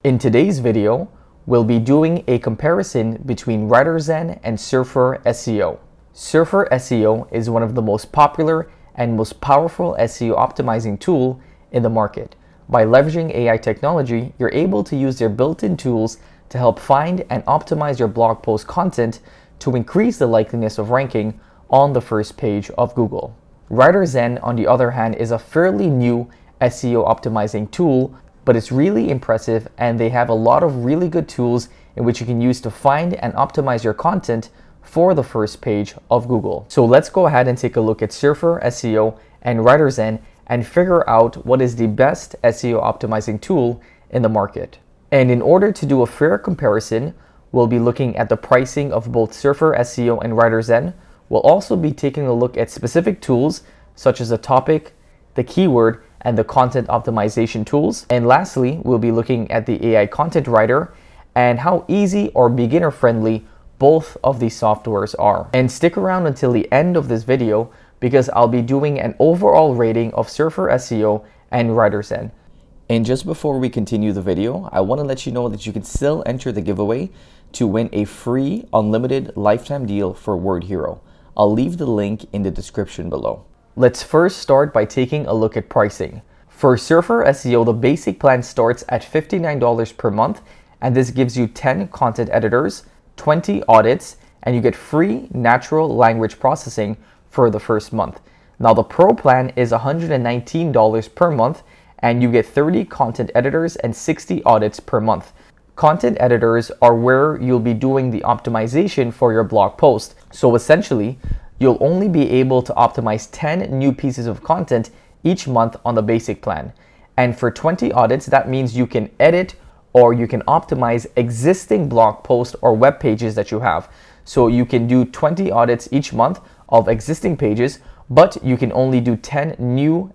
In today's video, we'll be doing a comparison between Writerzen and Surferseo. Surferseo is one of the most popular and most powerful SEO optimizing tool in the market. By leveraging AI technology, you're able to use their built-in tools to help find and optimize your blog post content to increase the likeliness of ranking on the first page of Google. Writerzen, on the other hand, is a fairly new SEO optimizing tool, but it's really impressive and they have a lot of really good tools in which you can use to find and optimize your content for the first page of Google. So let's go ahead and take a look at Surferseo and Writerzen and figure out what is the best SEO optimizing tool in the market. And in order to do a fair comparison, we'll be looking at the pricing of both Surferseo and Writerzen. We'll also be taking a look at specific tools such as the topic, the keyword, and the content optimization tools. And lastly, we'll be looking at the AI content writer and how easy or beginner friendly both of these softwares are. And stick around until the end of this video because I'll be doing an overall rating of Surferseo and Writerzen. And just before we continue the video, I want to let you know that you can still enter the giveaway to win a free unlimited lifetime deal for Word Hero. I'll leave the link in the description below. Let's first start by taking a look at pricing. For Surferseo, the basic plan starts at $59 per month, and this gives you 10 content editors, 20 audits, and you get free natural language processing for the first month. Now the Pro plan is $119 per month, and you get 30 content editors and 60 audits per month. Content editors are where you'll be doing the optimization for your blog post. So essentially, you'll only be able to optimize 10 new pieces of content each month on the basic plan. And for 20 audits, that means you can edit or you can optimize existing blog posts or web pages that you have. So you can do 20 audits each month of existing pages, but you can only do 10 new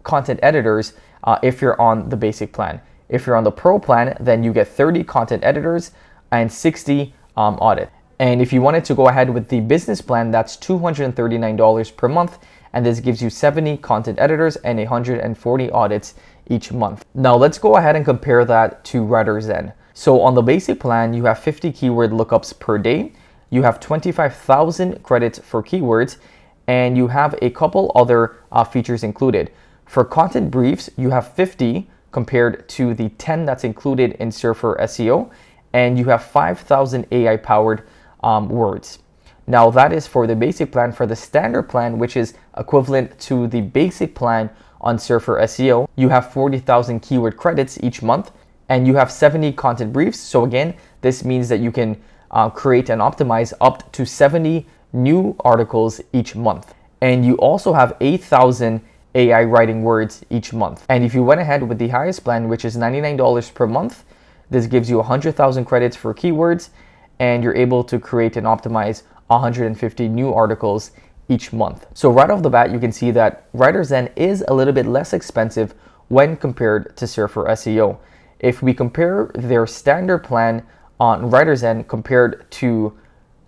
content editors if you're on the basic plan. If you're on the Pro plan, then you get 30 content editors and 60 audits. And if you wanted to go ahead with the business plan, that's $239 per month. And this gives you 70 content editors and 140 audits each month. Now let's go ahead and compare that to Writerzen. So on the basic plan, you have 50 keyword lookups per day. You have 25,000 credits for keywords, and you have a couple other features included. For content briefs, you have 50 compared to the 10 that's included in Surferseo, and you have 5,000 AI-powered words. Now that is for the basic plan. For the standard plan, which is equivalent to the basic plan on Surferseo, you have 40,000 keyword credits each month and you have 70 content briefs. So again, this means that you can create and optimize up to 70 new articles each month. And you also have 8,000 AI writing words each month. And if you went ahead with the highest plan, which is $99 per month, this gives you 100,000 credits for keywords, and you're able to create and optimize 150 new articles each month. So right off the bat, you can see that Writerzen is a little bit less expensive when compared to Surferseo. If we compare their standard plan on Writerzen compared to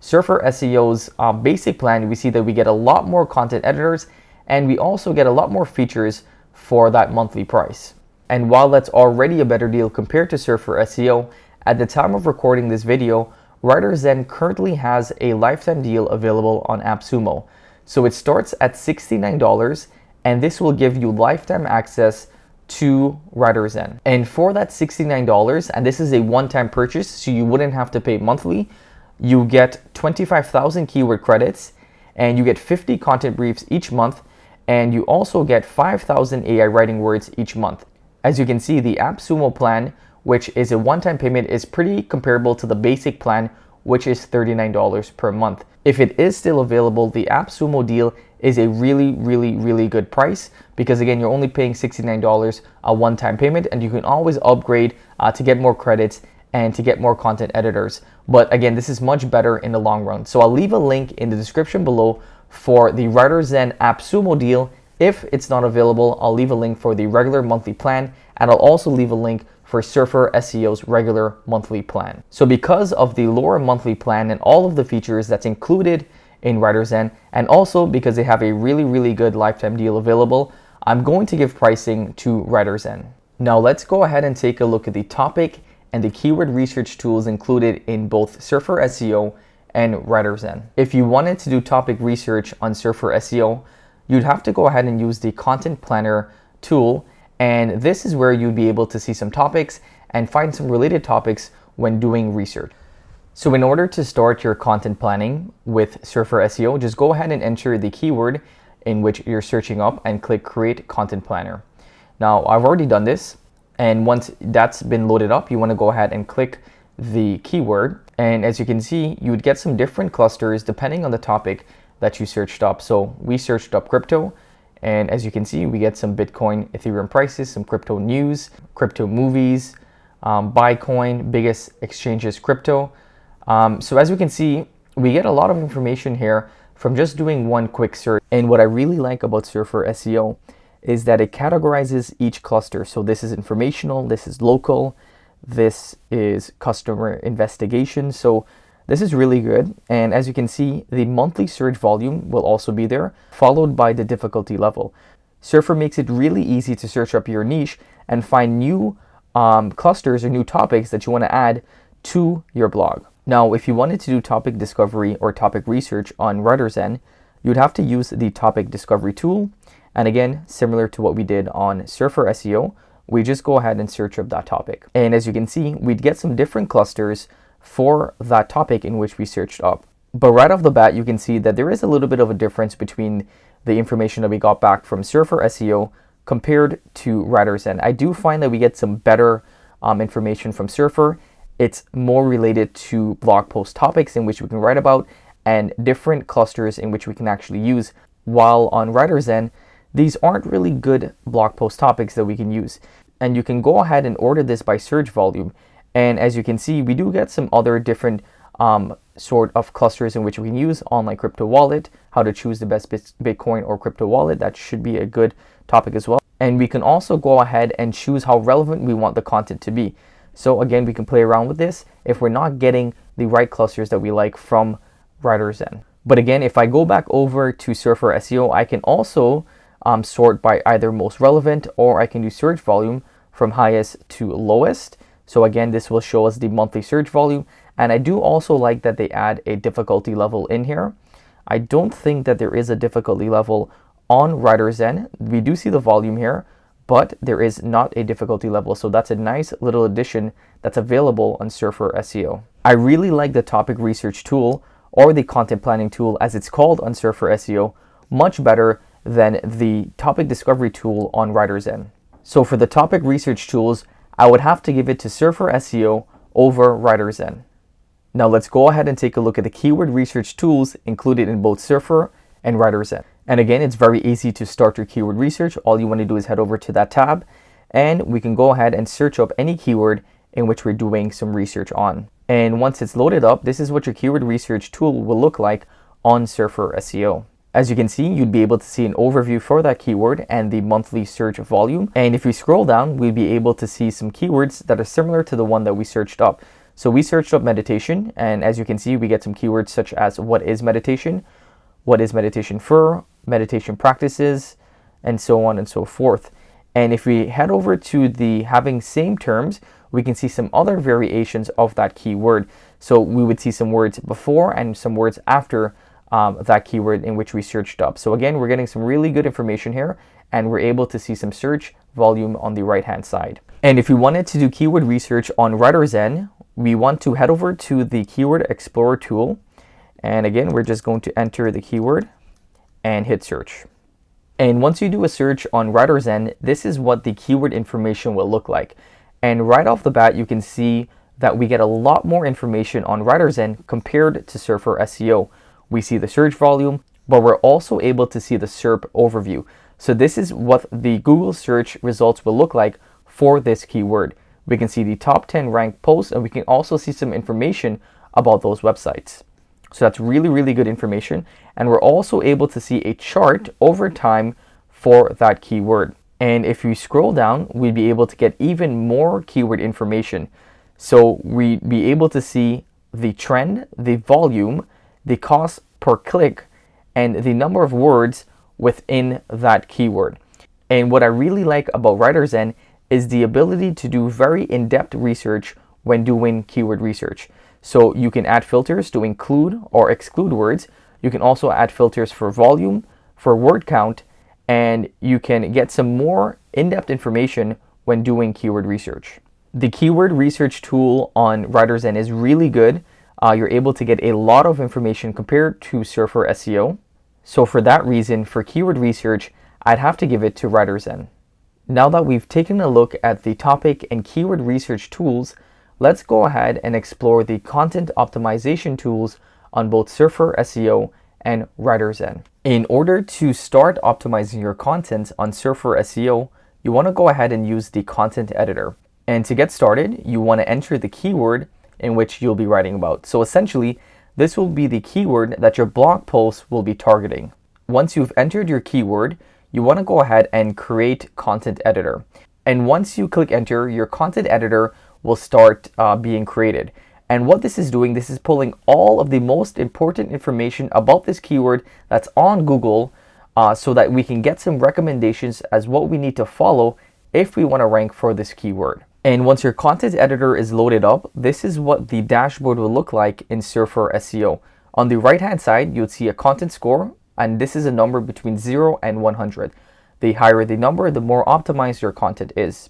Surferseo's basic plan, we see that we get a lot more content editors and we also get a lot more features for that monthly price. And while that's already a better deal compared to Surferseo, at the time of recording this video, Writerzen currently has a lifetime deal available on appsumo. So it starts at $69 and this will give you lifetime access to Writerzen. And for that $69, and this is a one-time purchase, so you wouldn't have to pay monthly, you get 25,000 keyword credits and you get 50 content briefs each month, and you also get 5,000 AI writing words each month. As you can see, the appsumo plan, which is a one-time payment, is pretty comparable to the basic plan, which is $39 per month. If it is still available, the appsumo deal is a really good price because again, you're only paying $69 a one-time payment, and you can always upgrade to get more credits and to get more content editors. But again, this is much better in the long run. So I'll leave a link in the description below for the Writerzen appsumo deal. If it's not available, I'll leave a link for the regular monthly plan, and I'll also leave a link for Surferseo's regular monthly plan. So because of the lower monthly plan and all of the features that's included in Writerzen, and also because they have a really good lifetime deal available, I'm going to give pricing to Writerzen. Now let's go ahead and take a look at the topic and the keyword research tools included in both Surfer SEO and Writerzen. If you wanted to do topic research on Surfer SEO, you'd have to go ahead and use the Content Planner tool, and this is where you'd be able to see some topics and find some related topics when doing research. So in order to start your content planning with Surfer SEO, just go ahead and enter the keyword in which you're searching up and click Create Content Planner. Now, I've already done this, and once that's been loaded up, you want to go ahead and click the keyword, and as you can see, you would get some different clusters depending on the topic that you searched up. So we searched up crypto, and as you can see, we get some Bitcoin, Ethereum prices, some crypto news, crypto movies, buy coin, biggest exchanges crypto. So as we can see, we get a lot of information here from just doing one quick search. And what I really like about Surfer SEO is that it categorizes each cluster. So this is informational, this is local, this is customer investigation. So this is really good. And as you can see, the monthly search volume will also be there, followed by the difficulty level. Surfer makes it really easy to search up your niche and find new clusters or new topics that you want to add to your blog. Now, if you wanted to do topic discovery or topic research on Writerzen, you'd have to use the topic discovery tool. And again, similar to what we did on Surfer SEO, we just go ahead and search up that topic. And as you can see, we'd get some different clusters for that topic in which we searched up. But right off the bat, you can see that there is a little bit of a difference between the information that we got back from Surfer SEO compared to Writerzen. I do find that we get some better information from Surfer. It's more related to blog post topics in which we can write about and different clusters in which we can actually use. While on Writerzen, these aren't really good blog post topics that we can use. And you can go ahead and order this by search volume. And as you can see, we do get some other different sort of clusters in which we can use: online crypto wallet, how to choose the best Bitcoin or crypto wallet. That should be a good topic as well. And we can also go ahead and choose how relevant we want the content to be. So again, we can play around with this if we're not getting the right clusters that we like from Writerzen. But again, if I go back over to Surfer SEO, I can also sort by either most relevant, or I can do search volume from highest to lowest. So again, this will show us the monthly search volume. And I do also like that they add a difficulty level in here. I don't think that there is a difficulty level on Writerzen. We do see the volume here, but there is not a difficulty level. So that's a nice little addition that's available on Surfer SEO. I really like the topic research tool, or the content planning tool as it's called on Surfer SEO, much better than the topic discovery tool on Writerzen. So for the topic research tools, I would have to give it to Surfer SEO over Writerzen. Now let's go ahead and take a look at the keyword research tools included in both Surfer and Writerzen. And again, it's very easy to start your keyword research. All you want to do is head over to that tab, and we can go ahead and search up any keyword in which we're doing some research on. And once it's loaded up, this is what your keyword research tool will look like on Surfer SEO. As you can see, you'd be able to see an overview for that keyword and the monthly search volume. And if we scroll down, we'd be able to see some keywords that are similar to the one that we searched up. So we searched up meditation, and as you can see, we get some keywords such as what is meditation for, meditation practices, and so on and so forth. And if we head over to the having same terms, we can see some other variations of that keyword. So we would see some words before and some words after that keyword in which we searched up. So again, we're getting some really good information here, and we're able to see some search volume on the right hand side. And if we wanted to do keyword research on Writerzen, we want to head over to the Keyword Explorer tool. And again, we're just going to enter the keyword and hit search. And once you do a search on Writerzen, this is what the keyword information will look like. And right off the bat, you can see that we get a lot more information on Writerzen compared to Surfer SEO. We see the search volume, but we're also able to see the SERP overview. So this is what the Google search results will look like for this keyword. We can see the top 10 ranked posts, and we can also see some information about those websites. So that's really, really good information. And we're also able to see a chart over time for that keyword. And if you scroll down, we'd be able to get even more keyword information. So we'd be able to see the trend, the volume, the cost per click, and the number of words within that keyword. And what I really like about Writerzen is the ability to do very in-depth research when doing keyword research. So you can add filters to include or exclude words. You can also add filters for volume, for word count, and you can get some more in-depth information when doing keyword research. The keyword research tool on Writerzen is really good. You're able to get a lot of information compared to Surfer SEO. So for that reason, for keyword research, I'd have to give it to Writerzen. Now that we've taken a look at the topic and keyword research tools, let's go ahead and explore the content optimization tools on both Surfer SEO and Writerzen. In order to start optimizing your content on Surfer SEO, you want to go ahead and use the content editor. And to get started, you want to enter the keyword in which you'll be writing about. So essentially, this will be the keyword that your blog post will be targeting. Once you've entered your keyword, you want to go ahead and create content editor. And once you click enter, your content editor will start being created. And what this is doing, this is pulling all of the most important information about this keyword that's on Google so that we can get some recommendations as what we need to follow if we want to rank for this keyword. And once your content editor is loaded up, this is what the dashboard will look like in Surfer SEO. On the right hand side, you'll see a content score, and this is a number between 0 and 100. The higher the number, the more optimized your content is.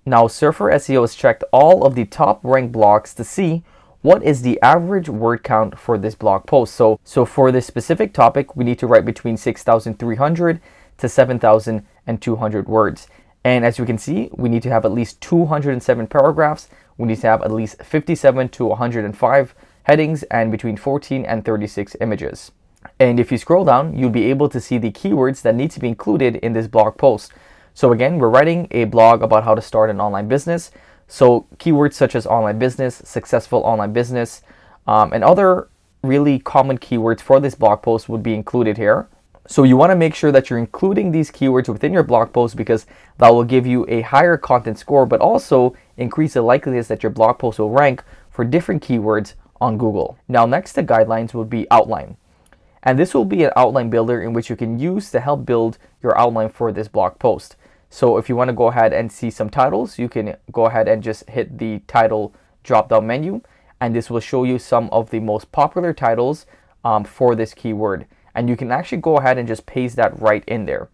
Now, Surfer SEO has checked all of the top ranked blogs to see what is the average word count for this blog post. So for this specific topic, we need to write between 6,300 to 7,200 words. And as you can see, we need to have at least 207 paragraphs. We need to have at least 57 to 105 headings and between 14 and 36 images. And if you scroll down, you'll be able to see the keywords that need to be included in this blog post. So again, we're writing a blog about how to start an online business. So keywords such as online business, successful online business, and other really common keywords for this blog post would be included here. So you want to make sure that you're including these keywords within your blog post because that will give you a higher content score, but also increase the likeliness that your blog post will rank for different keywords on Google. Now, next to guidelines will be outline. And this will be an outline builder in which you can use to help build your outline for this blog post. So if you want to go ahead and see some titles, you can go ahead and just hit the title drop-down menu, and this will show you some of the most popular titles for this keyword. And you can actually go ahead and just paste that right in there.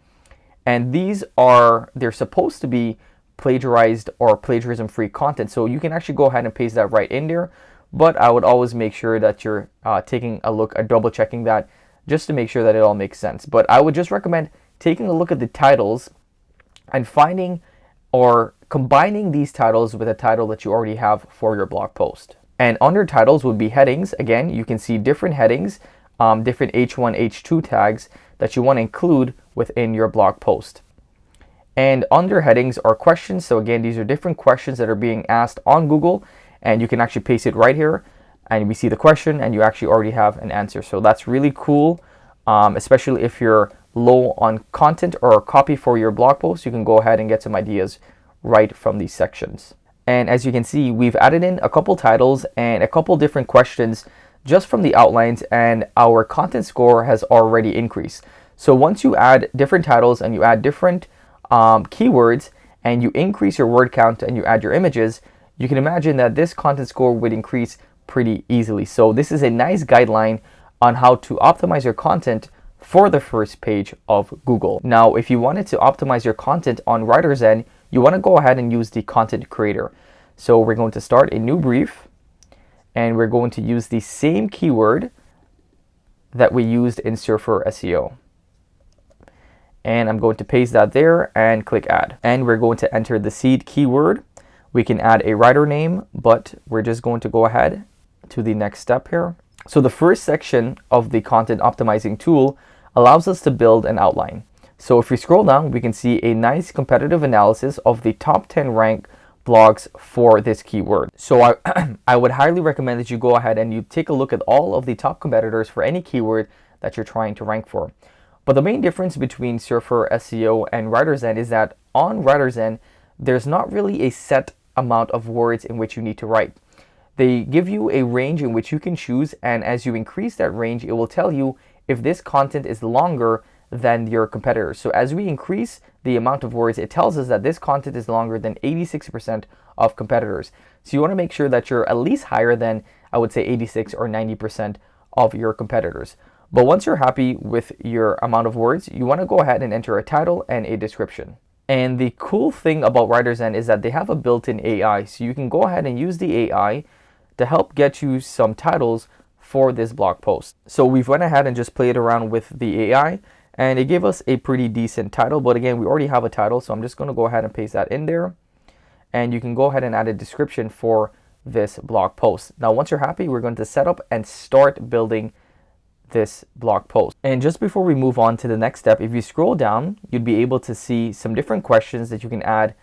And they're supposed to be plagiarized or plagiarism-free content. So you can actually go ahead and paste that right in there. But I would always make sure that you're taking a look at double checking that just to make sure that it all makes sense. But I would just recommend taking a look at the titles and finding or combining these titles with a title that you already have for your blog post. And under titles would be headings. Again, you can see different headings, different H1, H2 tags that you want to include within your blog post. And under headings are questions. So again, these are different questions that are being asked on Google, and you can actually paste it right here and we see the question and you actually already have an answer. So that's really cool, especially if you're low on content or copy for your blog post. You can go ahead and get some ideas right from these sections. And as you can see, we've added in a couple titles and a couple different questions just from the outlines, and our content score has already increased. So once you add different titles and you add different keywords and you increase your word count and you add your images, you can imagine that this content score would increase pretty easily. So this is a nice guideline on how to optimize your content for the first page of Google. Now, if you wanted to optimize your content on Writerzen, you want to go ahead and use the content creator. So we're going to start a new brief, and we're going to use the same keyword that we used in Surfer SEO. And I'm going to paste that there and click add. And we're going to enter the seed keyword. We can add a writer name, but we're just going to go ahead to the next step here. So the first section of the content optimizing tool allows us to build an outline. So if we scroll down, we can see a nice competitive analysis of the top 10 ranked blogs for this keyword. So I would highly recommend that you go ahead and you take a look at all of the top competitors for any keyword that you're trying to rank for. But the main difference between Surfer SEO and Writerzen is that on Writerzen, there's not really a set amount of words in which you need to write. They give you a range in which you can choose, and as you increase that range, it will tell you if this content is longer than your competitors. So as we increase the amount of words, it tells us that this content is longer than 86% of competitors. So you want to make sure that you're at least higher than, I would say, 86 or 90% of your competitors. But once you're happy with your amount of words, you want to go ahead and enter a title and a description. And the cool thing about Writerzen is that they have a built-in AI. So you can go ahead and use the AI to help get you some titles for this blog post. So we've went ahead and just played around with the AI, and it gave us a pretty decent title. But again, we already have a title, so I'm just going to go ahead and paste that in there. And you can go ahead and add a description for this blog post. Now, once you're happy, we're going to set up and start building this blog post. And just before we move on to the next step, if you scroll down, you'd be able to see some different questions that you can add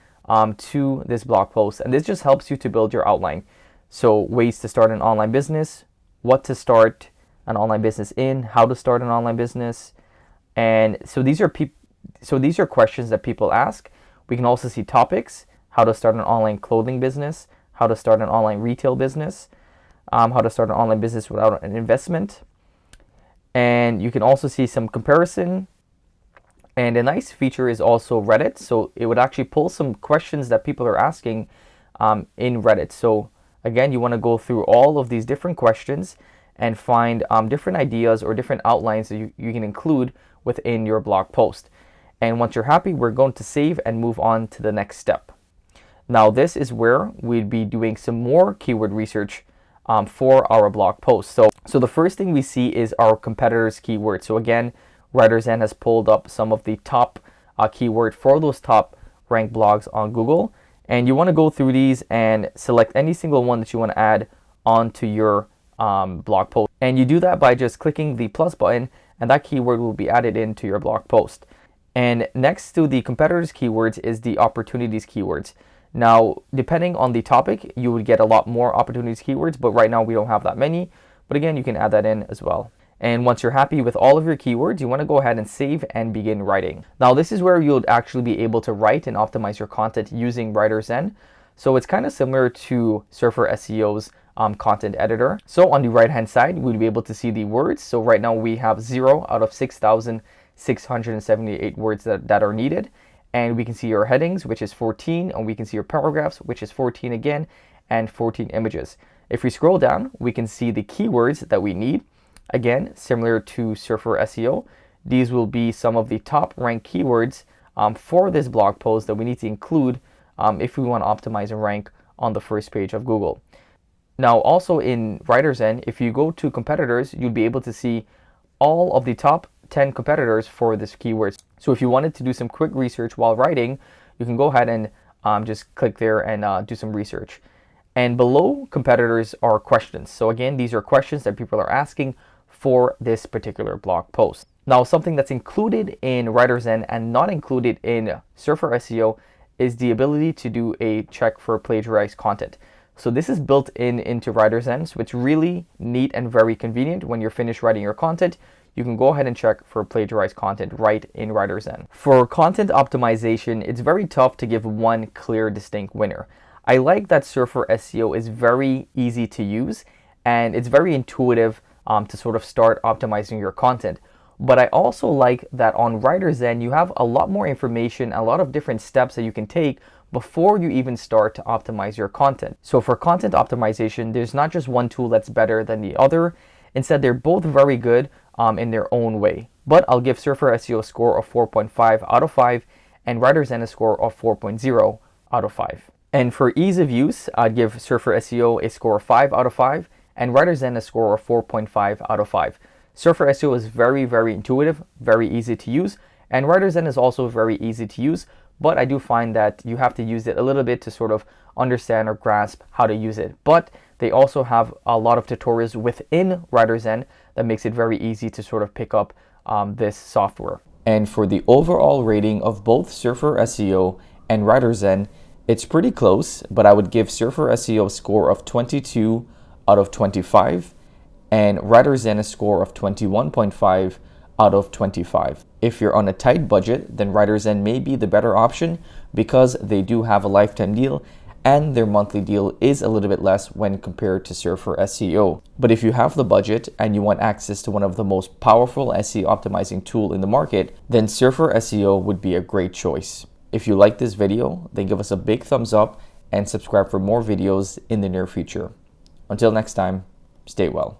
to this blog post. And this just helps you to build your outline. So ways to start an online business, what to start an online business in, how to start an online business. And so these are questions that people ask. We can also see topics, how to start an online clothing business, how to start an online retail business, how to start an online business without an investment. And you can also see some comparison. And a nice feature is also Reddit. So it would actually pull some questions that people are asking in Reddit. So again, you want to go through all of these different questions and find different ideas or different outlines that you can include within your blog post. And once you're happy, we're going to save and move on to the next step. Now, this is where we'd be doing some more keyword research for our blog post. So the first thing we see is our competitors' keywords. So again, Writerzen has pulled up some of the top keyword for those top ranked blogs on Google. And you want to go through these and select any single one that you want to add onto your blog post. And you do that by just clicking the plus button, and that keyword will be added into your blog post. And next to the competitors' keywords is the opportunities keywords. Now, depending on the topic, you would get a lot more opportunities keywords, but right now we don't have that many. But again, you can add that in as well. And once you're happy with all of your keywords, you want to go ahead and save and begin writing. Now, this is where you'll actually be able to write and optimize your content using Writerzen. So it's kind of similar to Surferseo's content editor. So on the right-hand side, we'll be able to see the words. So right now we have 0 out of 6,678 words that are needed. And we can see your headings, which is 14, and we can see your paragraphs, which is 14 again, and 14 images. If we scroll down, we can see the keywords that we need. Again, similar to Surferseo, these will be some of the top ranked keywords for this blog post that we need to include if we want to optimize and rank on the first page of Google. Now, also in Writerzen, if you go to competitors, you'll be able to see all of the top 10 competitors for this keywords. So if you wanted to do some quick research while writing, you can go ahead and just click there and do some research. And below competitors are questions. So again, these are questions that people are asking for this particular blog post. Now, something that's included in Writerzen and not included in Surferseo is the ability to do a check for plagiarized content. So this is built into Writerzen, so it's really neat and very convenient. When you're finished writing your content, you can go ahead and check for plagiarized content right in Writerzen. For content optimization, it's very tough to give one clear, distinct winner. I like that Surferseo is very easy to use and it's very intuitive to sort of start optimizing your content. But I also like that on Writerzen, you have a lot more information, a lot of different steps that you can take before you even start to optimize your content. So for content optimization, there's not just one tool that's better than the other. Instead, they're both very good in their own way. But I'll give Surferseo a score of 4.5 out of 5 and Writerzen a score of 4.0 out of 5. And for ease of use, I'd give Surferseo a score of 5 out of 5 and Writerzen a score of 4.5 out of 5. Surferseo is very, very intuitive, very easy to use, and Writerzen is also very easy to use, but I do find that you have to use it a little bit to sort of understand or grasp how to use it. But they also have a lot of tutorials within Writerzen that makes it very easy to sort of pick up this software. And for the overall rating of both Surferseo and Writerzen, it's pretty close, but I would give Surferseo a score of 22 out of 25 and Writerzen a score of 21.5 out of 25. If you're on a tight budget, then Writerzen may be the better option because they do have a lifetime deal and their monthly deal is a little bit less when compared to Surferseo. But if you have the budget and you want access to one of the most powerful SEO optimizing tool in the market, then Surferseo would be a great choice. If you like this video, then give us a big thumbs up and subscribe for more videos in the near future. Until next time, stay well.